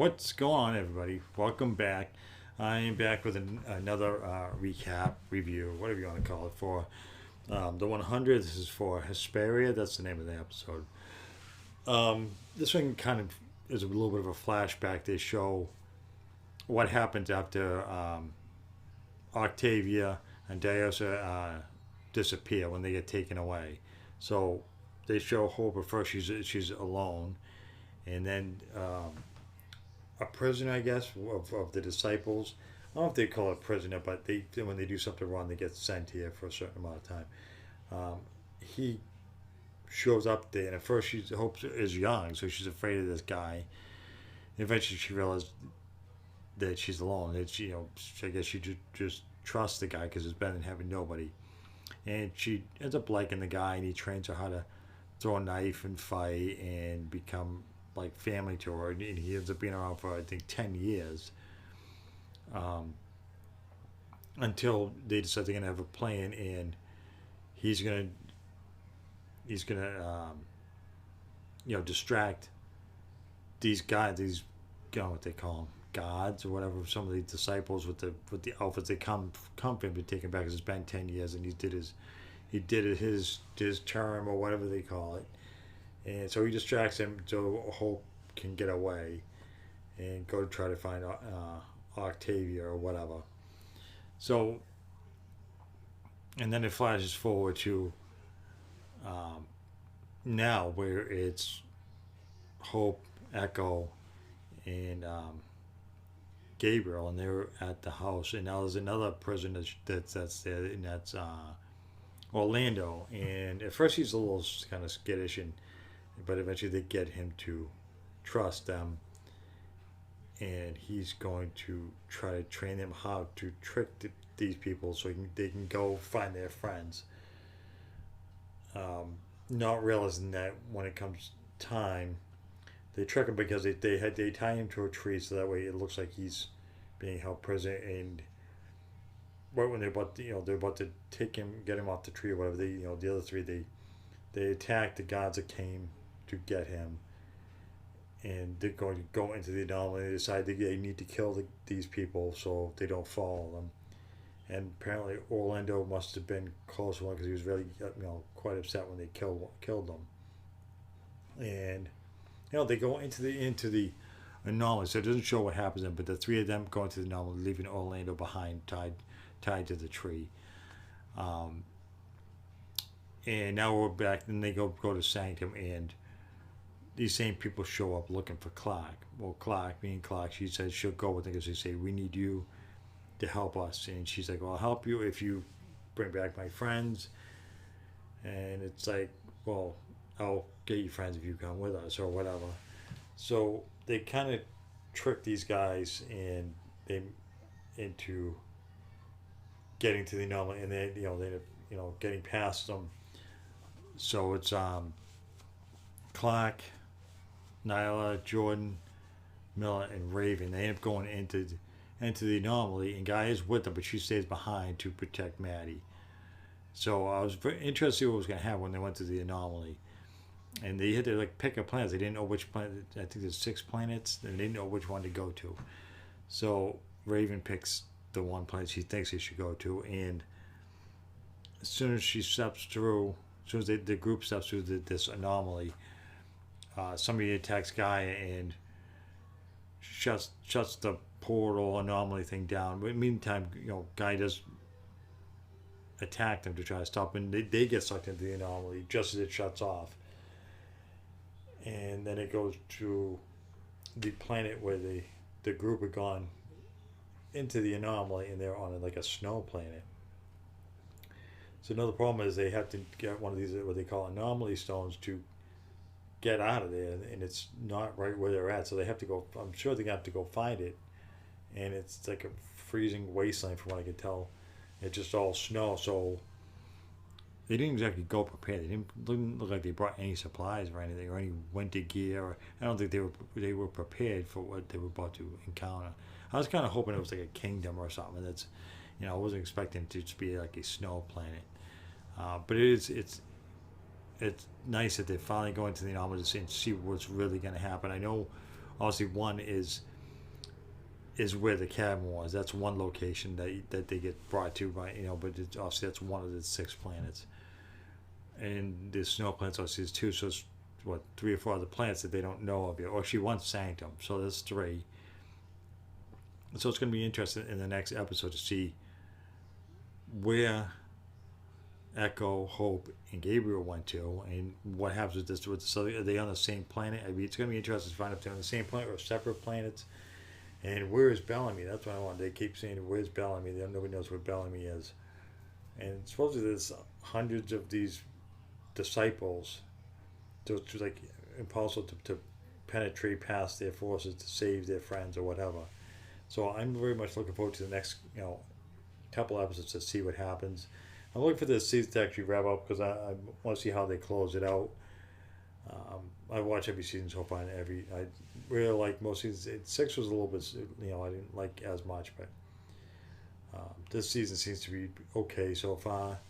What's going on, everybody? Welcome back. I am back with another recap, review, whatever you want to call it, for the 100. This is for Hesperia. That's the name of the episode. This one kind of is a little bit of a flashback. They show what happens after Octavia and Diosa disappear when they get taken away. So they show Hope at first she's alone, and then a prisoner, I guess, of the disciples. I don't know if they call it prisoner, but they when they do something wrong, they get sent here for a certain amount of time. He shows up there, and at first she hopes is young, so she's afraid of this guy. And eventually, she realizes that she's alone. That I guess she just trusts the guy because it's better than having nobody. And she ends up liking the guy, and he trains her how to throw a knife and fight and become like family to her. And he ends up being around for I think 10 years, until they decide they're gonna have a plan, and he's gonna distract these guys, these what they call them, gods or whatever, some of the disciples with the outfits. They come for him to take him back because it's been 10 years and he did his term or whatever they call it, and so he distracts him so Hope can get away and go to try to find Octavia or whatever. So, and then it flashes forward to now, where it's Hope, Echo, and Gabriel, and they're at the house, and now there's another prisoner that's there, and that's Orlando. And at first he's a little kind of skittish, but eventually they get him to trust them, and he's going to try to train them how to trick these people so they can go find their friends. Not realizing that when it comes time, they trick him because they tie him to a tree so that way it looks like he's being held prisoner. And right when they're about to get him off the tree or whatever, the other three they attack the gods that came to get him, and they're going to go into the anomaly. They decide they need to kill these people so they don't follow them. And apparently Orlando must have been close to one because he was really quite upset when they killed them. And they go into the anomaly, so it doesn't show what happens then, but the three of them go into the anomaly, leaving Orlando behind, tied to the tree. And now we're back, and they go to Sanctum, and these same people show up looking for Clark. Well, Clark, she says she'll go with them because they say, we need you to help us. And she's like, well, I'll help you if you bring back my friends. And it's like, well, I'll get you friends if you come with us or whatever. So they kind of trick these guys into getting to the anomaly, and they getting past them. So it's Clark, Nyla, Jordan, Miller, and Raven. They end up going into the anomaly, and Guy is with them, but she stays behind to protect Maddie. So I was very interested to see what was going to happen when they went to the anomaly. And they had to pick a planet. They didn't know which planet. I think there's 6 planets. They didn't know which one to go to. So Raven picks the one planet she thinks he should go to, and as soon as the group steps through this anomaly, somebody attacks Guy and shuts the portal anomaly thing down. But in the meantime, Guy does attack them to try to stop, and they get sucked into the anomaly just as it shuts off. And then it goes to the planet where the group had gone into the anomaly, and they're on a snow planet. So another problem is they have to get one of these what they call anomaly stones to get out of there, and it's not right where they're at. So they have to go. I'm sure they're gonna have to go find it, and it's like a freezing wasteland from what I can tell. It's just all snow, so they didn't exactly go prepared. They didn't look like they brought any supplies or anything, or any winter gear. I don't think they were prepared for what they were about to encounter. I was kind of hoping it was like a kingdom or something. That's, I wasn't expecting it to just be like a snow planet. But it's nice that they're finally going to the anomaly and see what's really going to happen. I know, obviously, one is is where the cabin was. That's one location that they get brought to, by but it's, obviously that's one of the 6 planets, and the snow planets obviously is 2. So it's what, 3 or 4 other planets that they don't know of yet. Or she wants Sanctum, so there's 3. So it's going to be interesting in the next episode to see where Echo, Hope, and Gabriel went to, and what happens with this. So are they on the same planet? I mean, it's going to be interesting to find out if they're on the same planet or separate planets. And where is Bellamy? That's what I want. They keep saying, "Where's Bellamy?" Nobody knows where Bellamy is. And supposedly there's hundreds of these disciples. So it's like impossible to penetrate past their forces to save their friends or whatever. So I'm very much looking forward to the next, couple episodes to see what happens. I'm looking for this season to actually wrap up because I want to see how they close it out. I watch every season so far, and I really like most seasons. 6 was a little bit, I didn't like as much, but this season seems to be okay so far.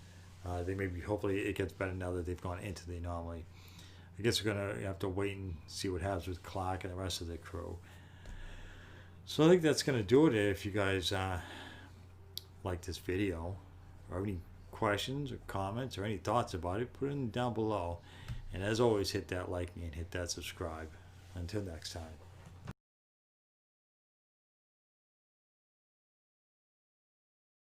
They hopefully it gets better now that they've gone into the anomaly. I guess we're gonna have to wait and see what happens with Clark and the rest of the crew. So I think that's gonna do it. If you guys like this video, or have any questions or comments or any thoughts about it, put it down below. And as always, hit that like and hit that subscribe. Until next time.